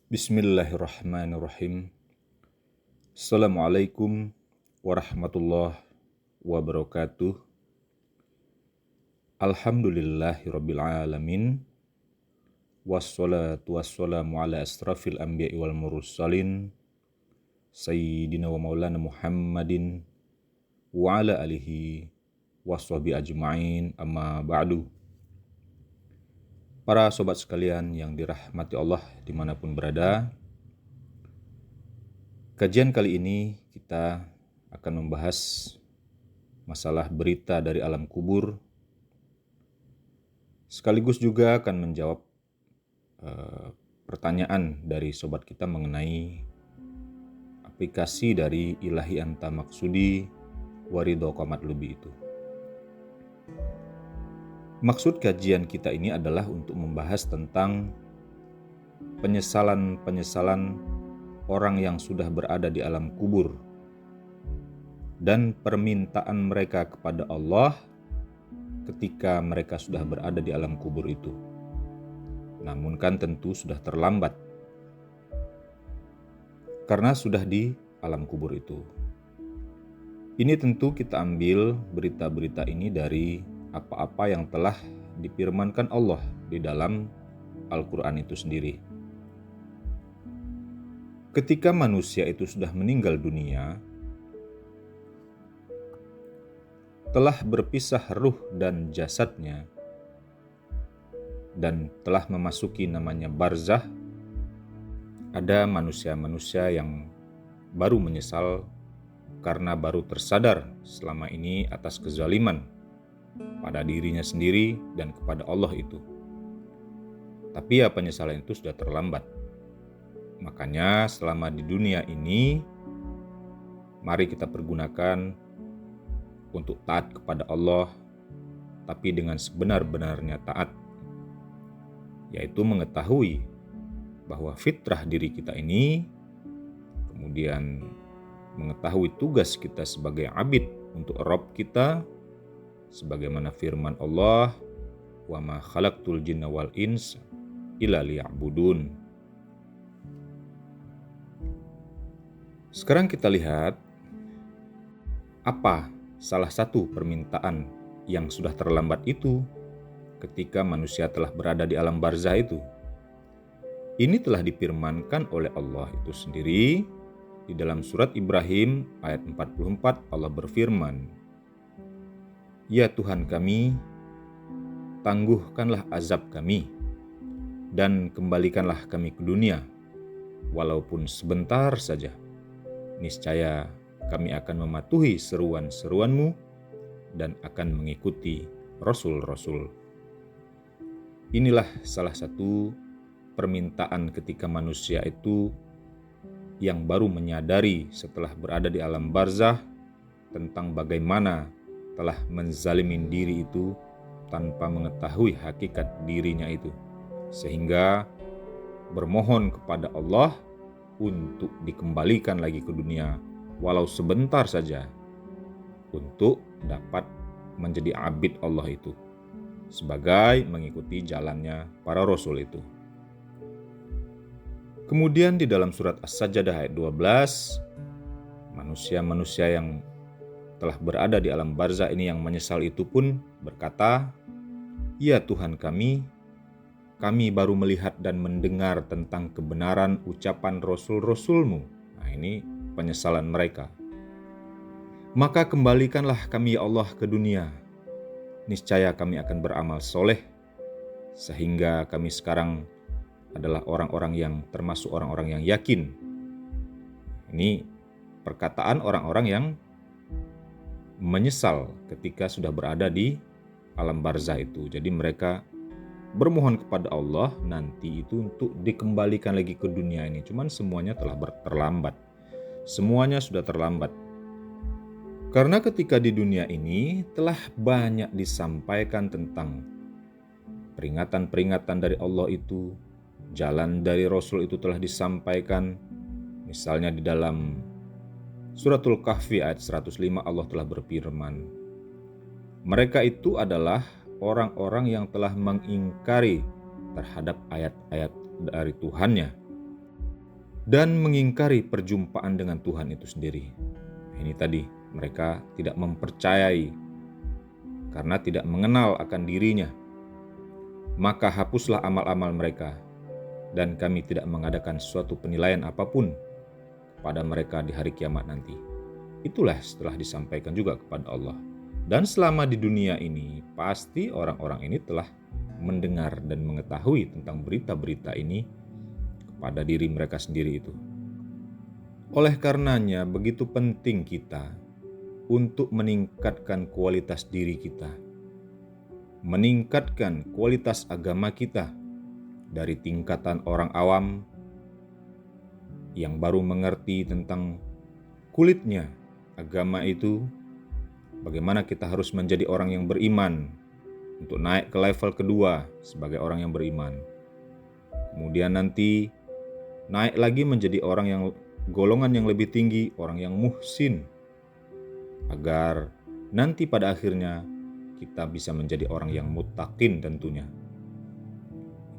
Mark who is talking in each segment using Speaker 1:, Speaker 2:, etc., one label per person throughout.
Speaker 1: Bismillahirrahmanirrahim. Assalamualaikum warahmatullahi wabarakatuh. Alhamdulillahirabbil alamin. Wassalatu wassalamu ala asrafil anbiya'i wal mursalin sayyidina wa maulana Muhammadin wa ala alihi washabi ajma'in, amma ba'du. Para sobat sekalian yang dirahmati Allah dimanapun berada, kajian kali ini kita akan membahas masalah berita dari alam kubur, sekaligus juga akan menjawab pertanyaan dari sobat kita mengenai aplikasi dari Ilahi Anta Maksudi Waridho Qamat Lubi itu. Maksud kajian kita ini adalah untuk membahas tentang penyesalan orang yang sudah berada di alam kubur dan permintaan mereka kepada Allah ketika mereka sudah berada di alam kubur itu. Namun kan tentu sudah terlambat karena sudah di alam kubur itu. Ini tentu kita ambil berita-berita ini dari apa-apa yang telah difirmankan Allah di dalam Al-Quran itu sendiri. Ketika manusia itu sudah meninggal dunia, telah berpisah ruh dan jasadnya, dan telah memasuki namanya barzah, ada manusia-manusia yang baru menyesal karena baru tersadar selama ini atas kezaliman pada dirinya sendiri dan kepada Allah itu. Tapi penyesalan itu sudah terlambat. Makanya selama di dunia ini, mari kita pergunakan untuk taat kepada Allah, tapi dengan sebenar-benarnya taat, yaitu mengetahui bahwa fitrah diri kita ini, kemudian mengetahui tugas kita sebagai abid untuk Rabb kita, sebagaimana firman Allah, wa ma khalaqtul jinna wal insa illa liya'budun. Sekarang kita lihat apa salah satu permintaan yang sudah terlambat itu ketika manusia telah berada di alam barzah itu. Ini telah difirmankan oleh Allah itu sendiri di dalam surat Ibrahim ayat 44. Allah berfirman, "Ya Tuhan kami, tangguhkanlah azab kami dan kembalikanlah kami ke dunia, walaupun sebentar saja. Niscaya kami akan mematuhi seruan-seruan-Mu dan akan mengikuti rasul-rasul." Inilah salah satu permintaan ketika manusia itu yang baru menyadari setelah berada di alam barzah tentang bagaimana telah menzalimin diri itu tanpa mengetahui hakikat dirinya itu, sehingga bermohon kepada Allah untuk dikembalikan lagi ke dunia walau sebentar saja untuk dapat menjadi abid Allah itu sebagai mengikuti jalannya para rasul itu. Kemudian di dalam surat As-Sajdah ayat 12, manusia-manusia yang telah berada di alam barzah ini yang menyesal itu pun berkata, "Ya Tuhan kami baru melihat dan mendengar tentang kebenaran ucapan rasul-rasul-Mu." Nah, ini penyesalan mereka. "Maka kembalikanlah kami ya Allah ke dunia. Niscaya kami akan beramal soleh, sehingga kami sekarang adalah orang-orang yang termasuk orang-orang yang yakin." Ini perkataan orang-orang yang menyesal ketika sudah berada di alam barzah itu. Jadi mereka bermohon kepada Allah nanti itu untuk dikembalikan lagi ke dunia ini. Cuman semuanya telah terlambat. Semuanya sudah terlambat. Karena ketika di dunia ini telah banyak disampaikan tentang peringatan-peringatan dari Allah itu, jalan dari Rasul itu telah disampaikan. Misalnya di dalam Suratul Kahfi ayat 105 Allah telah berfirman, mereka itu adalah orang-orang yang telah mengingkari terhadap ayat-ayat dari Tuhannya dan mengingkari perjumpaan dengan Tuhan itu sendiri. Ini tadi, mereka tidak mempercayai karena tidak mengenal akan dirinya. Maka hapuslah amal-amal mereka, dan kami tidak mengadakan suatu penilaian apapun kepada mereka di hari kiamat nanti. Itulah setelah disampaikan juga kepada Allah. Dan selama di dunia ini, pasti orang-orang ini telah mendengar dan mengetahui tentang berita-berita ini kepada diri mereka sendiri itu. Oleh karenanya, begitu penting kita untuk meningkatkan kualitas diri kita, meningkatkan kualitas agama kita dari tingkatan orang awam yang baru mengerti tentang kulitnya agama itu, bagaimana kita harus menjadi orang yang beriman untuk naik ke level kedua sebagai orang yang beriman. Kemudian nanti naik lagi menjadi orang yang golongan yang lebih tinggi, orang yang muhsin, agar nanti pada akhirnya kita bisa menjadi orang yang muttaqin tentunya.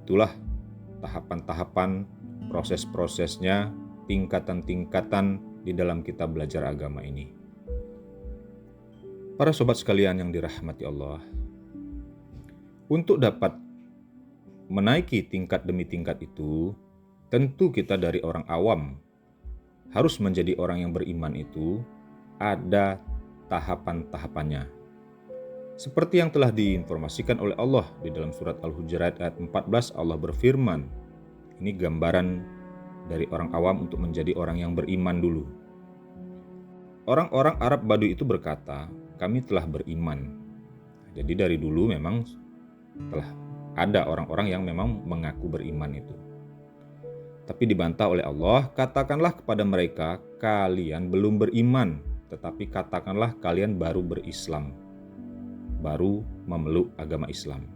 Speaker 1: Itulah tahapan-tahapan, proses-prosesnya, tingkatan-tingkatan di dalam kita belajar agama ini. Para sobat sekalian yang dirahmati Allah, untuk dapat menaiki tingkat demi tingkat itu, tentu kita dari orang awam harus menjadi orang yang beriman itu ada tahapan-tahapannya. Seperti yang telah diinformasikan oleh Allah di dalam surat Al-Hujurat ayat 14, Allah berfirman, ini gambaran dari orang awam untuk menjadi orang yang beriman dulu. Orang-orang Arab Baduy itu berkata, kami telah beriman. Jadi dari dulu memang telah ada orang-orang yang memang mengaku beriman itu. Tapi dibantah oleh Allah, katakanlah kepada mereka, kalian belum beriman, tetapi katakanlah kalian baru berislam, baru memeluk agama Islam.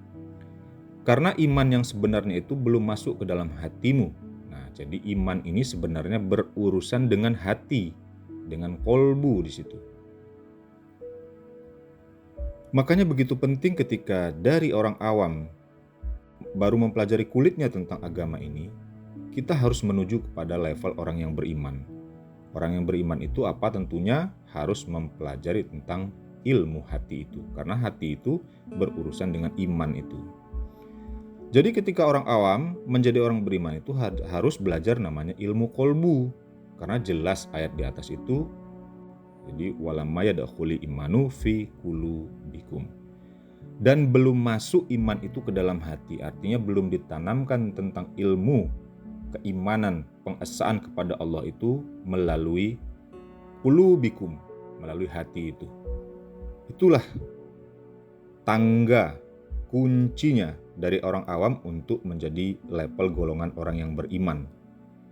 Speaker 1: Karena iman yang sebenarnya itu belum masuk ke dalam hatimu. Nah, jadi iman ini sebenarnya berurusan dengan hati, dengan kolbu di situ. Makanya begitu penting ketika dari orang awam baru mempelajari kulitnya tentang agama ini, kita harus menuju kepada level orang yang beriman. Orang yang beriman itu apa? Tentunya harus mempelajari tentang ilmu hati itu. Karena hati itu berurusan dengan iman itu. Jadi ketika orang awam menjadi orang beriman itu harus belajar namanya ilmu kolbu. Karena jelas ayat di atas itu, jadi walamma yadkhuli imanu fi qulubikum. Dan belum masuk iman itu ke dalam hati, artinya belum ditanamkan tentang ilmu keimanan, pengesaan kepada Allah itu melalui qulubikum, melalui hati itu. Itulah tangga kuncinya dari orang awam untuk menjadi level golongan orang yang beriman.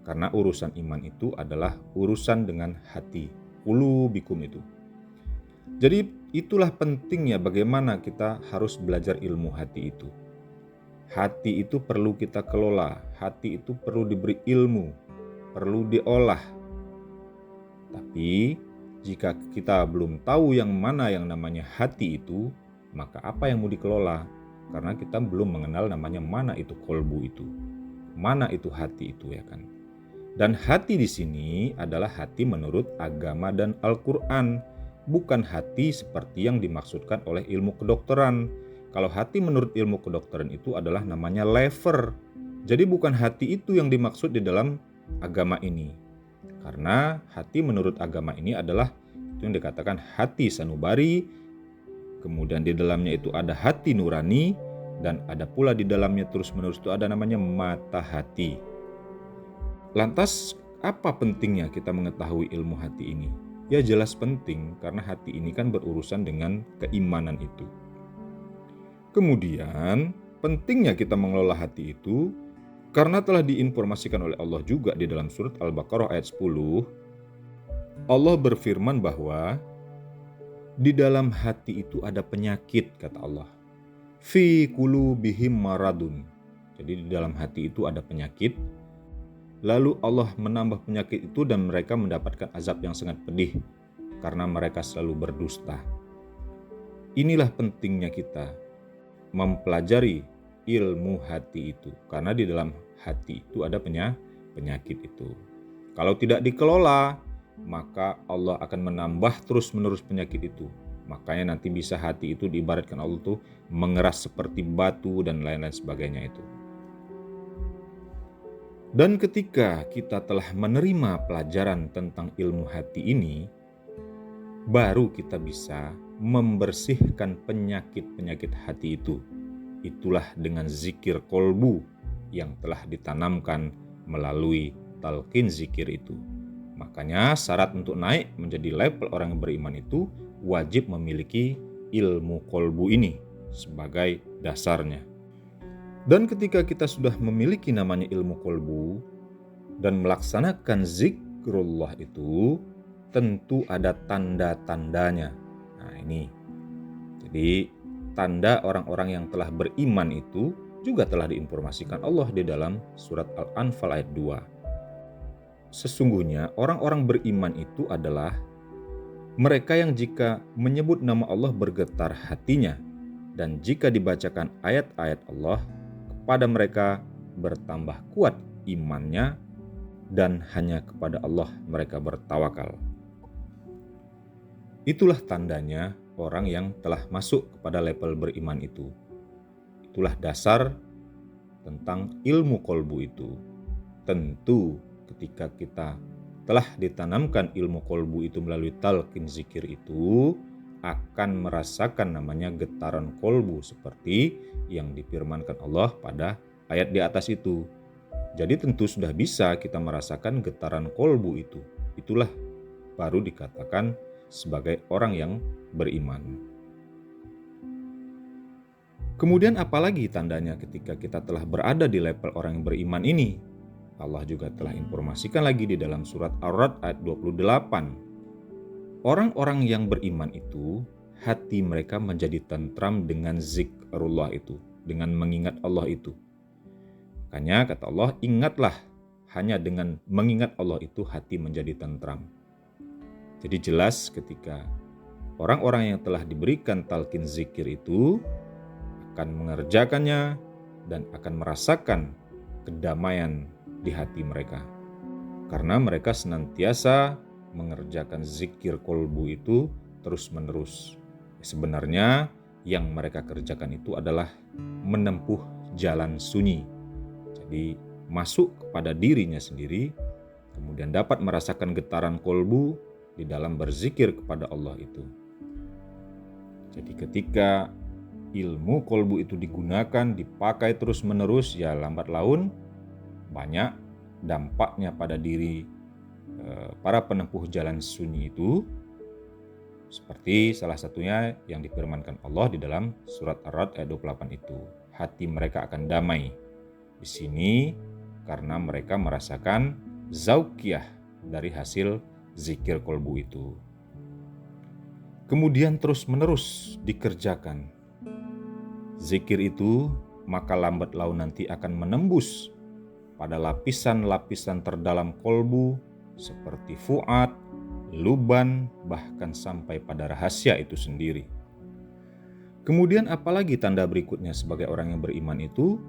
Speaker 1: Karena urusan iman itu adalah urusan dengan hati, qulubikum itu. Jadi itulah pentingnya bagaimana kita harus belajar ilmu hati itu. Hati itu perlu kita kelola, hati itu perlu diberi ilmu, perlu diolah. Tapi jika kita belum tahu yang mana yang namanya hati itu, maka apa yang mau dikelola? Karena kita belum mengenal namanya mana itu kolbu itu, mana itu hati itu, ya kan? Dan hati di sini adalah hati menurut agama dan Al-Quran, bukan hati seperti yang dimaksudkan oleh ilmu kedokteran. Kalau hati menurut ilmu kedokteran itu adalah namanya lever. Jadi bukan hati itu yang dimaksud di dalam agama ini. Karena hati menurut agama ini adalah itu yang dikatakan hati sanubari. Kemudian di dalamnya itu ada hati nurani. Dan ada pula di dalamnya terus-menerus itu ada namanya mata hati. Lantas apa pentingnya kita mengetahui ilmu hati ini? Ya jelas penting karena hati ini kan berurusan dengan keimanan itu. Kemudian pentingnya kita mengelola hati itu karena telah diinformasikan oleh Allah juga di dalam surat Al-Baqarah ayat 10. Allah berfirman bahwa di dalam hati itu ada penyakit, kata Allah. Fi qulubihim maradun. Jadi di dalam hati itu ada penyakit. Lalu Allah menambah penyakit itu dan mereka mendapatkan azab yang sangat pedih karena mereka selalu berdusta. Inilah pentingnya kita mempelajari ilmu hati itu, karena di dalam hati itu ada penyakit itu. Kalau tidak dikelola, maka Allah akan menambah terus-menerus penyakit itu. Makanya nanti bisa hati itu diibaratkan Allah tuh mengeras seperti batu dan lain-lain sebagainya itu. Dan ketika kita telah menerima pelajaran tentang ilmu hati ini, baru kita bisa membersihkan penyakit-penyakit hati itu. Itulah dengan zikir kolbu yang telah ditanamkan melalui talqin zikir itu. Makanya syarat untuk naik menjadi level orang yang beriman itu wajib memiliki ilmu kolbu ini sebagai dasarnya. Dan ketika kita sudah memiliki namanya ilmu kolbu dan melaksanakan zikrullah itu, tentu ada tanda-tandanya. Nah ini, jadi tanda orang-orang yang telah beriman itu juga telah diinformasikan Allah di dalam surat Al-Anfal ayat 2. Sesungguhnya orang-orang beriman itu adalah mereka yang jika menyebut nama Allah bergetar hatinya, dan jika dibacakan ayat-ayat Allah, kepada mereka bertambah kuat imannya, dan hanya kepada Allah mereka bertawakal. Itulah tandanya orang yang telah masuk kepada level beriman itu. Itulah dasar tentang ilmu kolbu itu. Tentu ketika kita telah ditanamkan ilmu kolbu itu melalui talqin zikir itu, akan merasakan namanya getaran kolbu seperti yang difirmankan Allah pada ayat di atas itu. Jadi tentu sudah bisa kita merasakan getaran kolbu itu. Itulah baru dikatakan sebagai orang yang beriman. Kemudian apalagi tandanya ketika kita telah berada di level orang yang beriman ini? Allah juga telah informasikan lagi di dalam surat Ar-Ra'd ayat 28. Orang-orang yang beriman itu, hati mereka menjadi tentram dengan zikrullah itu, dengan mengingat Allah itu. Makanya kata Allah, ingatlah, hanya dengan mengingat Allah itu hati menjadi tentram. Jadi jelas ketika orang-orang yang telah diberikan talqin zikir itu akan mengerjakannya dan akan merasakan kedamaian di hati mereka. Karena mereka senantiasa mengerjakan zikir kolbu itu terus-menerus. Sebenarnya yang mereka kerjakan itu adalah menempuh jalan sunyi. Jadi masuk kepada dirinya sendiri, kemudian dapat merasakan getaran kolbu di dalam berzikir kepada Allah itu. Jadi ketika ilmu kolbu itu digunakan, dipakai terus-menerus, ya lambat laun banyak dampaknya pada diri para penempuh jalan sunyi itu, seperti salah satunya yang difirmankan Allah di dalam surat Ar-Ra'd ayat 28 itu. Hati mereka akan damai. Di sini karena mereka merasakan zauqiyah dari hasil zikir kolbu itu. Kemudian terus-menerus dikerjakan zikir itu, maka lambat laun nanti akan menembus pada lapisan-lapisan terdalam kolbu seperti fuad, luban, bahkan sampai pada rahasia itu sendiri. Kemudian apalagi tanda berikutnya sebagai orang yang beriman itu?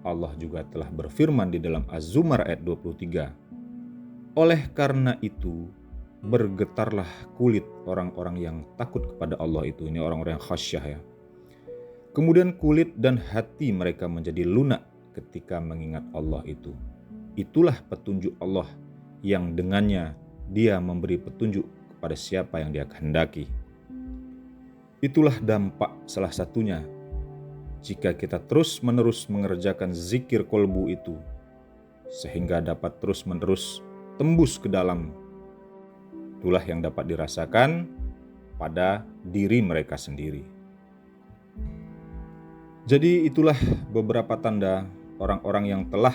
Speaker 1: Allah juga telah berfirman di dalam Az-Zumar ayat 23. Oleh karena itu, bergetarlah kulit orang-orang yang takut kepada Allah itu. Ini orang-orang yang khasyah ya. Kemudian kulit dan hati mereka menjadi lunak ketika mengingat Allah itu. Itulah petunjuk Allah yang dengannya Dia memberi petunjuk kepada siapa yang Dia kehendaki. Itulah dampak salah satunya jika kita terus-menerus mengerjakan zikir kolbu itu, sehingga dapat terus-menerus tembus ke dalam. Itulah yang dapat dirasakan pada diri mereka sendiri. Jadi itulah beberapa tanda orang-orang yang telah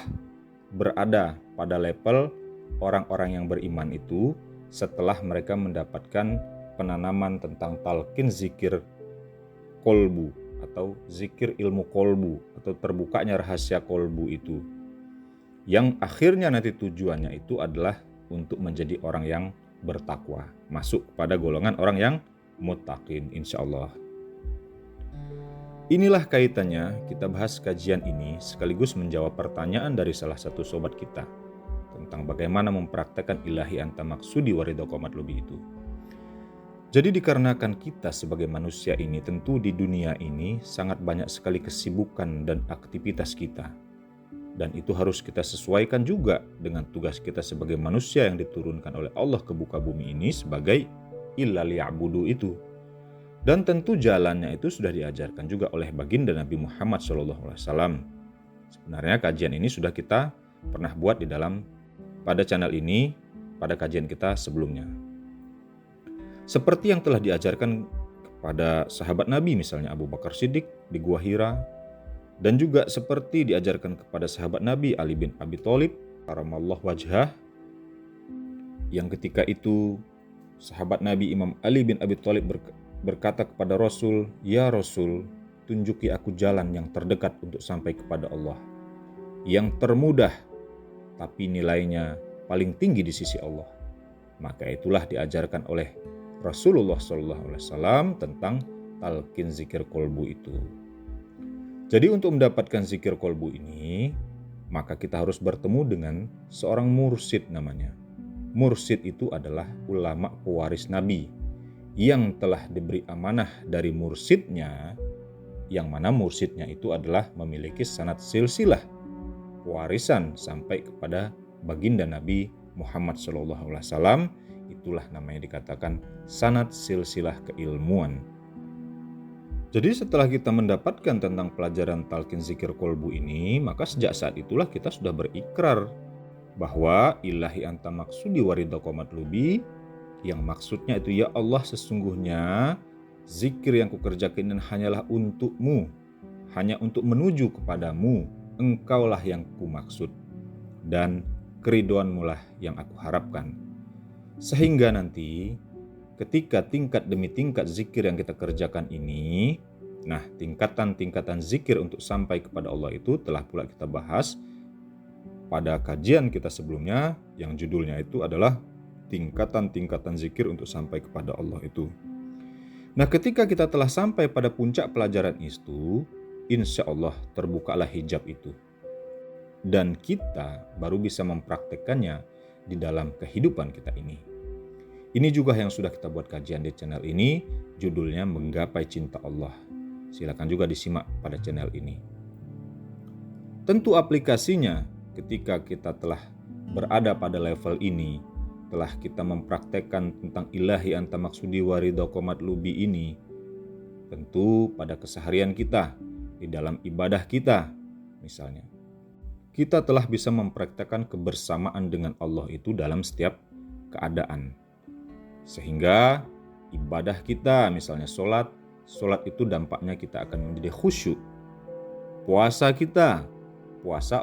Speaker 1: berada pada level orang-orang yang beriman itu setelah mereka mendapatkan penanaman tentang talqin zikir kolbu atau zikir ilmu kolbu atau terbukanya rahasia kolbu itu, yang akhirnya nanti tujuannya itu adalah untuk menjadi orang yang bertakwa, masuk pada golongan orang yang muttaqin insyaallah. Inilah kaitannya kita bahas kajian ini sekaligus menjawab pertanyaan dari salah satu sobat kita tentang bagaimana mempraktekkan ilahi anta maksudi waridho matlubi itu. Jadi dikarenakan kita sebagai manusia ini tentu di dunia ini sangat banyak sekali kesibukan dan aktivitas kita. Dan itu harus kita sesuaikan juga dengan tugas kita sebagai manusia yang diturunkan oleh Allah ke muka bumi ini sebagai illa liya'budu itu. Dan tentu jalannya itu sudah diajarkan juga oleh baginda Nabi Muhammad SAW. Sebenarnya kajian ini sudah kita pernah buat pada channel ini pada kajian kita sebelumnya. Seperti yang telah diajarkan kepada sahabat Nabi misalnya Abu Bakar Siddiq di Gua Hira, dan juga seperti diajarkan kepada sahabat Nabi Ali bin Abi Thalib karamallahu wajhah, yang ketika itu sahabat Nabi Imam Ali bin Abi Thalib berkata kepada Rasul, "Ya Rasul, tunjuki aku jalan yang terdekat untuk sampai kepada Allah, yang termudah tapi nilainya paling tinggi di sisi Allah." Maka itulah diajarkan oleh Rasulullah SAW tentang talqin zikir kolbu itu. Jadi untuk mendapatkan zikir kolbu ini, maka kita harus bertemu dengan seorang mursyid namanya. Mursyid itu adalah ulama pewaris Nabi yang telah diberi amanah dari mursyidnya, yang mana mursyidnya itu adalah memiliki sanad silsilah warisan sampai kepada baginda Nabi Muhammad SAW. Itulah namanya dikatakan sanad silsilah keilmuan. Jadi setelah kita mendapatkan tentang pelajaran talqin zikir kolbu ini, maka sejak saat itulah kita sudah berikrar bahwa ilahi anta maksudi waridho matlubi, yang maksudnya itu ya Allah, sesungguhnya zikir yang kukerjakan ini hanyalah untukmu, hanya untuk menuju kepadamu, engkaulah yang kumaksud, dan keridhoanmu lah yang aku harapkan. Sehingga nanti ketika tingkat demi tingkat zikir yang kita kerjakan ini, nah tingkatan-tingkatan zikir untuk sampai kepada Allah itu telah pula kita bahas pada kajian kita sebelumnya, yang judulnya itu adalah tingkatan-tingkatan zikir untuk sampai kepada Allah itu. Nah ketika kita telah sampai pada puncak pelajaran itu, insya Allah terbukalah hijab itu. Dan kita baru bisa mempraktekkannya di dalam kehidupan kita ini. Ini juga yang sudah kita buat kajian di channel ini, judulnya Menggapai Cinta Allah. Silakan juga disimak pada channel ini. Tentu aplikasinya ketika kita telah berada pada level ini, telah kita mempraktekkan tentang ilahi anta maksudi waridho matlubi ini, tentu pada keseharian kita, di dalam ibadah kita misalnya, kita telah bisa mempraktekkan kebersamaan dengan Allah itu dalam setiap keadaan. Sehingga ibadah kita misalnya sholat itu dampaknya kita akan menjadi khusyuk. Puasa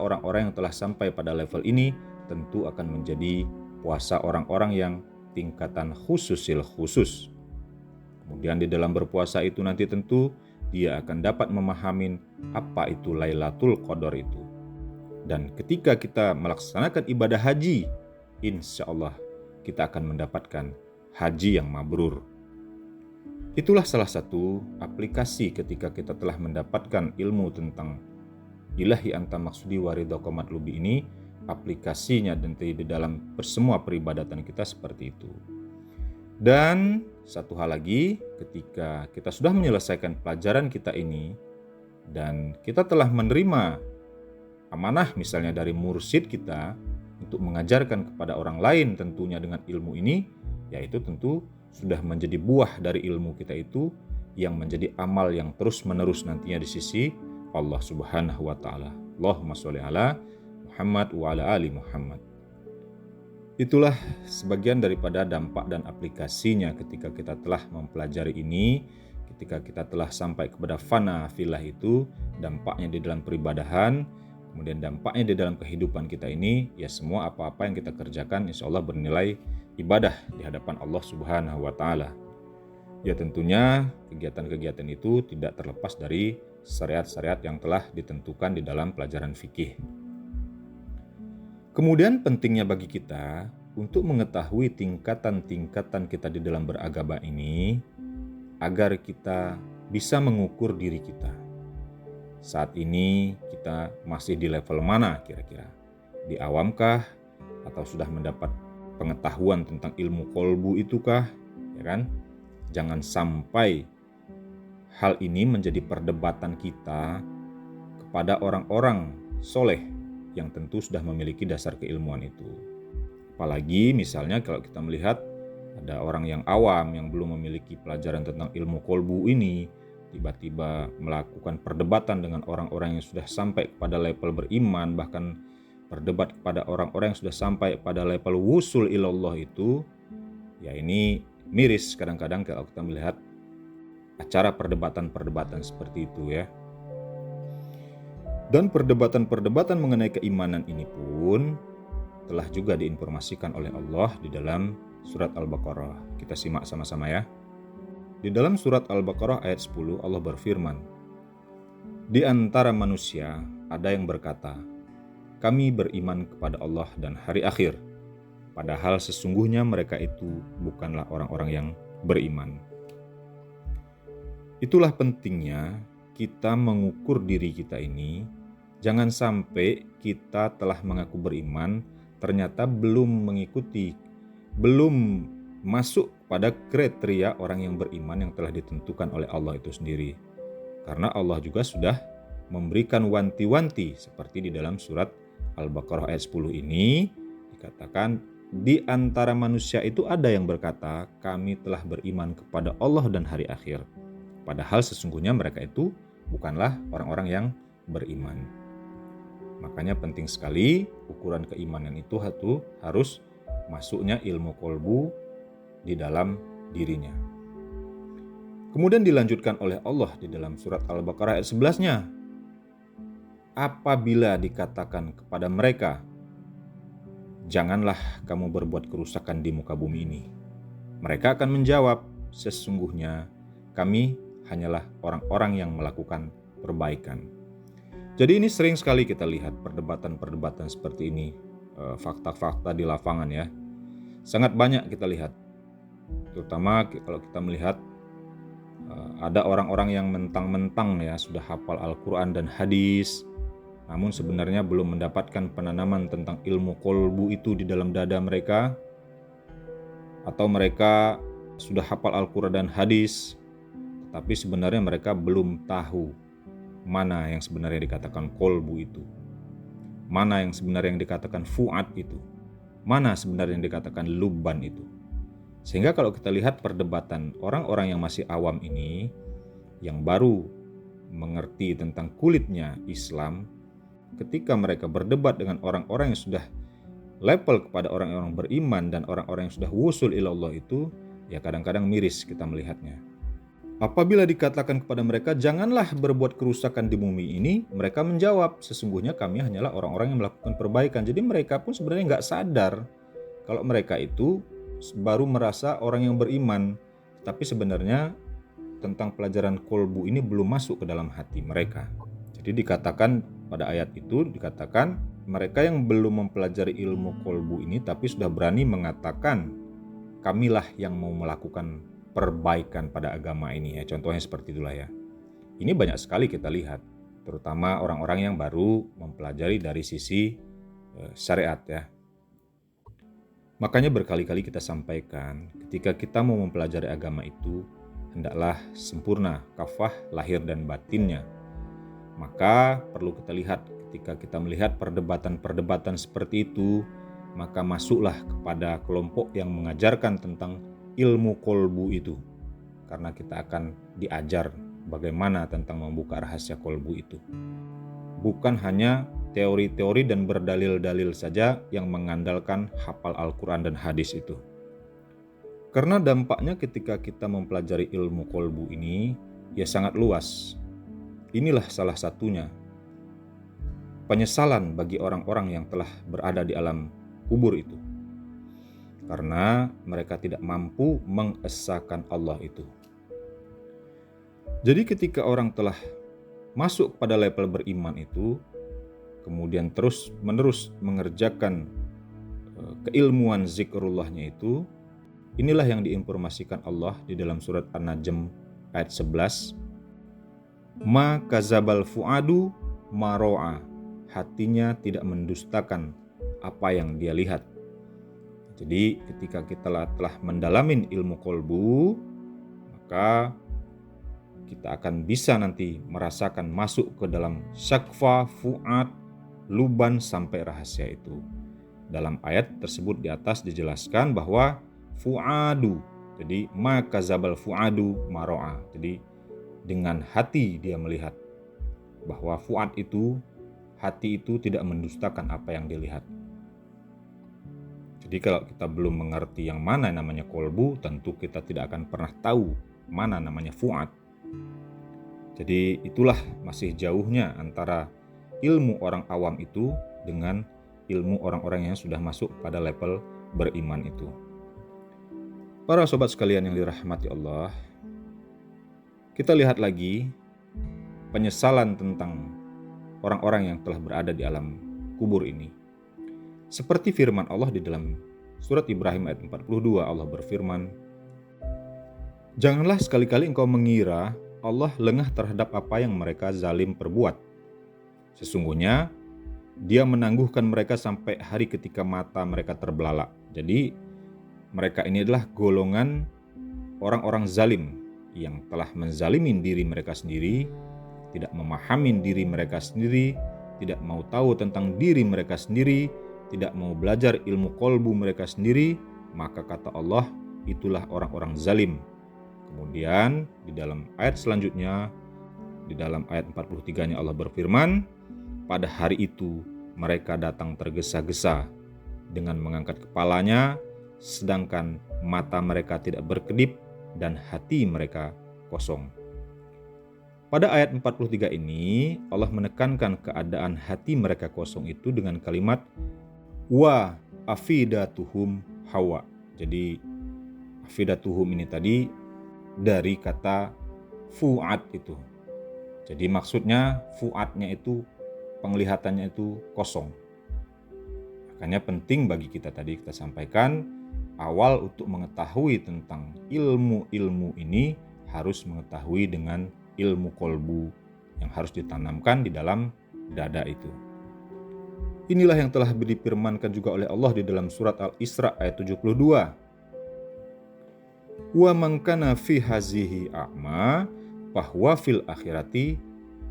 Speaker 1: orang-orang yang telah sampai pada level ini tentu akan menjadi puasa orang-orang yang tingkatan khususil khusus. Kemudian di dalam berpuasa itu nanti tentu dia akan dapat memahami apa itu Lailatul Qadar itu. Dan ketika kita melaksanakan ibadah haji, insya Allah kita akan mendapatkan haji yang mabrur. Itulah salah satu aplikasi ketika kita telah mendapatkan ilmu tentang ilahi anta maksudi waridho matlubi ini, aplikasinya dan di dalam semua peribadatan kita seperti itu. Dan satu hal lagi, ketika kita sudah menyelesaikan pelajaran kita ini dan kita telah menerima amanah misalnya dari mursyid kita untuk mengajarkan kepada orang lain tentunya dengan ilmu ini, yaitu tentu sudah menjadi buah dari ilmu kita itu yang menjadi amal yang terus menerus nantinya di sisi Allah Subhanahu wa taala. Allahumma sholli ala Muhammad wa ala ali Muhammad. Itulah sebagian daripada dampak dan aplikasinya ketika kita telah mempelajari ini, ketika kita telah sampai kepada fana filah itu, dampaknya di dalam peribadahan, kemudian dampaknya di dalam kehidupan kita ini, ya semua apa-apa yang kita kerjakan insya Allah bernilai ibadah di hadapan Allah Subhanahu wa taala. Ya tentunya kegiatan-kegiatan itu tidak terlepas dari syariat-syariat yang telah ditentukan di dalam pelajaran fikih. Kemudian pentingnya bagi kita untuk mengetahui tingkatan-tingkatan kita di dalam beragama ini agar kita bisa mengukur diri kita. Saat ini kita masih di level mana kira-kira? Di awamkah? atau sudah mendapat pengetahuan tentang ilmu kolbu itukah, ya kan? Jangan sampai hal ini menjadi perdebatan kita kepada orang-orang soleh yang tentu sudah memiliki dasar keilmuan itu. Apalagi misalnya kalau kita melihat ada orang yang awam yang belum memiliki pelajaran tentang ilmu kolbu ini, tiba-tiba melakukan perdebatan dengan orang-orang yang sudah sampai kepada level beriman, bahkan berdebat kepada orang-orang yang sudah sampai pada level wusul ilallah itu, ya ini miris kadang-kadang kalau kita melihat acara perdebatan-perdebatan seperti itu ya. Dan perdebatan-perdebatan mengenai keimanan ini pun telah juga diinformasikan oleh Allah di dalam surat Al-Baqarah. Kita simak sama-sama ya. Di dalam surat Al-Baqarah ayat 10 Allah berfirman, "Di antara manusia ada yang berkata, kami beriman kepada Allah dan hari akhir, padahal sesungguhnya mereka itu bukanlah orang-orang yang beriman." Itulah pentingnya kita mengukur diri kita ini. Jangan sampai kita telah mengaku beriman, ternyata belum mengikuti, belum masuk pada kriteria orang yang beriman yang telah ditentukan oleh Allah itu sendiri. Karena Allah juga sudah memberikan wanti-wanti seperti di dalam surat Al-Baqarah ayat 10 ini dikatakan, di antara manusia itu ada yang berkata, kami telah beriman kepada Allah dan hari akhir. Padahal sesungguhnya mereka itu bukanlah orang-orang yang beriman. Makanya penting sekali ukuran keimanan itu harus masuknya ilmu kolbu di dalam dirinya. Kemudian dilanjutkan oleh Allah di dalam surat Al-Baqarah ayat 11-nya. Apabila dikatakan kepada mereka, janganlah kamu berbuat kerusakan di muka bumi ini, mereka akan menjawab, sesungguhnya kami hanyalah orang-orang yang melakukan perbaikan. Jadi ini sering sekali kita lihat perdebatan-perdebatan seperti ini, fakta-fakta di lapangan ya. Sangat banyak kita lihat, terutama kalau kita melihat ada orang-orang yang mentang-mentang ya sudah hafal Al-Quran dan hadis, namun sebenarnya belum mendapatkan penanaman tentang ilmu kolbu itu di dalam dada mereka, atau mereka sudah hafal Al-Quran dan hadis, tapi sebenarnya mereka belum tahu mana yang sebenarnya dikatakan kolbu itu, mana yang sebenarnya yang dikatakan fuad itu, mana sebenarnya yang dikatakan lubban itu. Sehingga kalau kita lihat perdebatan orang-orang yang masih awam ini, yang baru mengerti tentang kulitnya Islam, ketika mereka berdebat dengan orang-orang yang sudah level kepada orang-orang beriman dan orang-orang yang sudah wusul ilallah itu, ya kadang-kadang miris kita melihatnya. Apabila dikatakan kepada mereka, janganlah berbuat kerusakan di bumi ini, mereka menjawab, sesungguhnya kami hanyalah orang-orang yang melakukan perbaikan. Jadi mereka pun sebenarnya nggak sadar kalau mereka itu baru merasa orang yang beriman, tapi sebenarnya tentang pelajaran kolbu ini belum masuk ke dalam hati mereka. Jadi dikatakan pada ayat itu, dikatakan mereka yang belum mempelajari ilmu kolbu ini tapi sudah berani mengatakan, kamilah yang mau melakukan perbaikan pada agama ini ya. Contohnya seperti itulah ya. Ini banyak sekali kita lihat, terutama orang-orang yang baru mempelajari dari sisi syariat ya. Makanya berkali-kali kita sampaikan, ketika kita mau mempelajari agama itu, hendaklah sempurna kafah lahir dan batinnya. Maka perlu kita lihat, ketika kita melihat perdebatan-perdebatan seperti itu, maka masuklah kepada kelompok yang mengajarkan tentang ilmu kolbu itu. Karena kita akan diajar bagaimana tentang membuka rahasia kolbu itu. Bukan hanya teori-teori dan berdalil-dalil saja yang mengandalkan hafal Al-Quran dan hadis itu. Karena dampaknya ketika kita mempelajari ilmu kolbu ini, ya sangat luas. Inilah salah satunya. Penyesalan bagi orang-orang yang telah berada di alam kubur itu. Karena mereka tidak mampu mengesahkan Allah itu. Jadi ketika orang telah masuk pada level beriman itu, kemudian terus-menerus mengerjakan keilmuan zikrullahnya itu, inilah yang diinformasikan Allah di dalam surat An-Najm ayat 11. Ma kazabal fuadu ma ro'a, hatinya tidak mendustakan apa yang dia lihat. Jadi ketika kita telah mendalamin ilmu kolbu, maka kita akan bisa nanti merasakan masuk ke dalam syakfa, fu'ad, luban sampai rahasia itu. Dalam ayat tersebut di atas dijelaskan bahwa fu'adu, jadi maka zabal fu'adu maro'a. Jadi dengan hati dia melihat, bahwa fu'ad itu, hati itu tidak mendustakan apa yang dilihat. Jadi kalau kita belum mengerti yang mana namanya kolbu, tentu kita tidak akan pernah tahu mana namanya fu'ad. Jadi itulah masih jauhnya antara ilmu orang awam itu dengan ilmu orang-orang yang sudah masuk pada level beriman itu. Para sobat sekalian yang dirahmati Allah, kita lihat lagi penyesalan tentang orang-orang yang telah berada di alam kubur ini. Seperti firman Allah di dalam surat Ibrahim ayat 42, Allah berfirman, "Janganlah sekali-kali engkau mengira Allah lengah terhadap apa yang mereka zalim perbuat. Sesungguhnya Dia menangguhkan mereka sampai hari ketika mata mereka terbelalak." Jadi mereka ini adalah golongan orang-orang zalim yang telah menzalimin diri mereka sendiri, tidak memahami diri mereka sendiri, tidak mau tahu tentang diri mereka sendiri, tidak mau belajar ilmu kolbu mereka sendiri, maka kata Allah, itulah orang-orang zalim. Kemudian di dalam ayat selanjutnya, di dalam ayat 43-nya Allah berfirman, pada hari itu mereka datang tergesa-gesa dengan mengangkat kepalanya, sedangkan mata mereka tidak berkedip dan hati mereka kosong. Pada ayat 43 ini, Allah menekankan keadaan hati mereka kosong itu dengan kalimat wa afidatuhum hawa. Jadi afidatuhum ini tadi dari kata fu'ad itu. Jadi maksudnya fu'adnya itu, penglihatannya itu kosong. Makanya penting bagi kita tadi kita sampaikan, awal untuk mengetahui tentang ilmu-ilmu ini harus mengetahui dengan ilmu kolbu yang harus ditanamkan di dalam dada itu. Inilah yang telah difirmankan juga oleh Allah di dalam surat Al-Isra ayat 72. Wa man kana fi hazihi a'ma fahuwa fil akhirati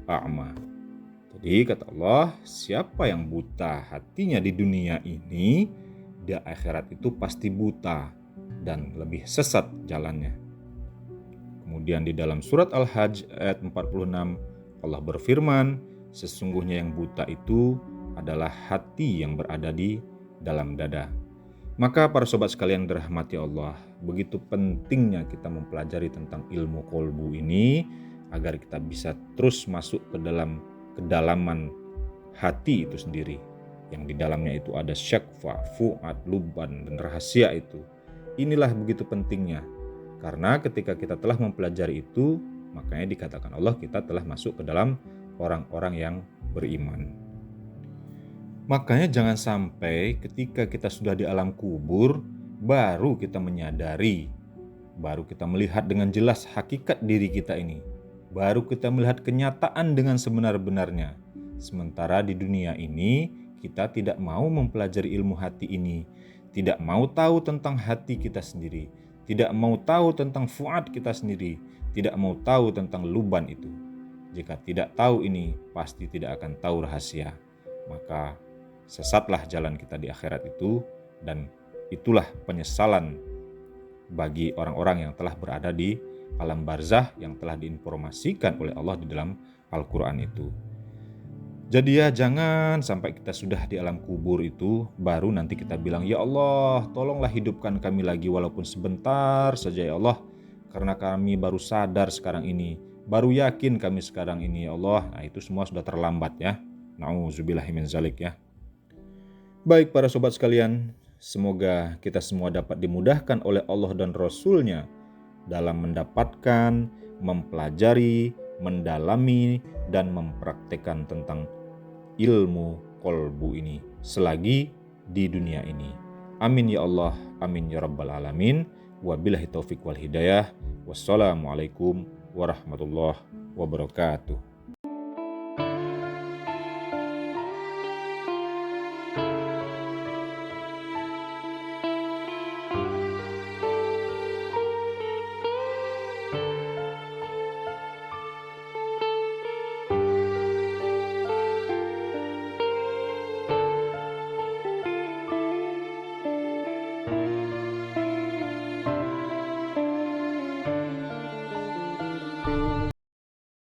Speaker 1: a'ma. Jadi kata Allah, siapa yang buta hatinya di dunia ini, di akhirat itu pasti buta dan lebih sesat jalannya. Kemudian di dalam surat Al-Hajj ayat 46, Allah berfirman, sesungguhnya yang buta itu adalah hati yang berada di dalam dada. Maka para sobat sekalian dirahmati Allah, begitu pentingnya kita mempelajari tentang ilmu kolbu ini agar kita bisa terus masuk ke dalam kedalaman hati itu sendiri, yang di dalamnya itu ada syakfa, fu'ad, luban, dan rahasia itu. Inilah begitu pentingnya, karena ketika kita telah mempelajari itu, makanya dikatakan Allah kita telah masuk ke dalam orang-orang yang beriman. Makanya jangan sampai ketika kita sudah di alam kubur, baru kita menyadari, baru kita melihat dengan jelas hakikat diri kita ini, baru kita melihat kenyataan dengan sebenar-benarnya. Sementara di dunia ini, kita tidak mau mempelajari ilmu hati ini, tidak mau tahu tentang hati kita sendiri, tidak mau tahu tentang fuad kita sendiri, tidak mau tahu tentang luban itu. Jika tidak tahu ini, pasti tidak akan tahu rahasia. Maka sesatlah jalan kita di akhirat itu, dan itulah penyesalan bagi orang-orang yang telah berada di alam barzah yang telah diinformasikan oleh Allah di dalam Al-Quran itu. Jadi ya jangan sampai kita sudah di alam kubur itu baru nanti kita bilang, ya Allah tolonglah hidupkan kami lagi walaupun sebentar saja ya Allah, karena kami baru sadar sekarang ini, baru yakin kami sekarang ini ya Allah. Nah itu semua sudah terlambat ya. Na'udzubillahi min zalik ya. Baik para sobat sekalian, semoga kita semua dapat dimudahkan oleh Allah dan Rasul-Nya dalam mendapatkan, mempelajari, mendalami, dan mempraktekkan tentang ilmu kolbu ini selagi di dunia ini. Amin ya Allah, amin ya Rabbal Alamin. Wabillahi taufiq wal hidayah. Wassalamualaikum warahmatullahi wabarakatuh.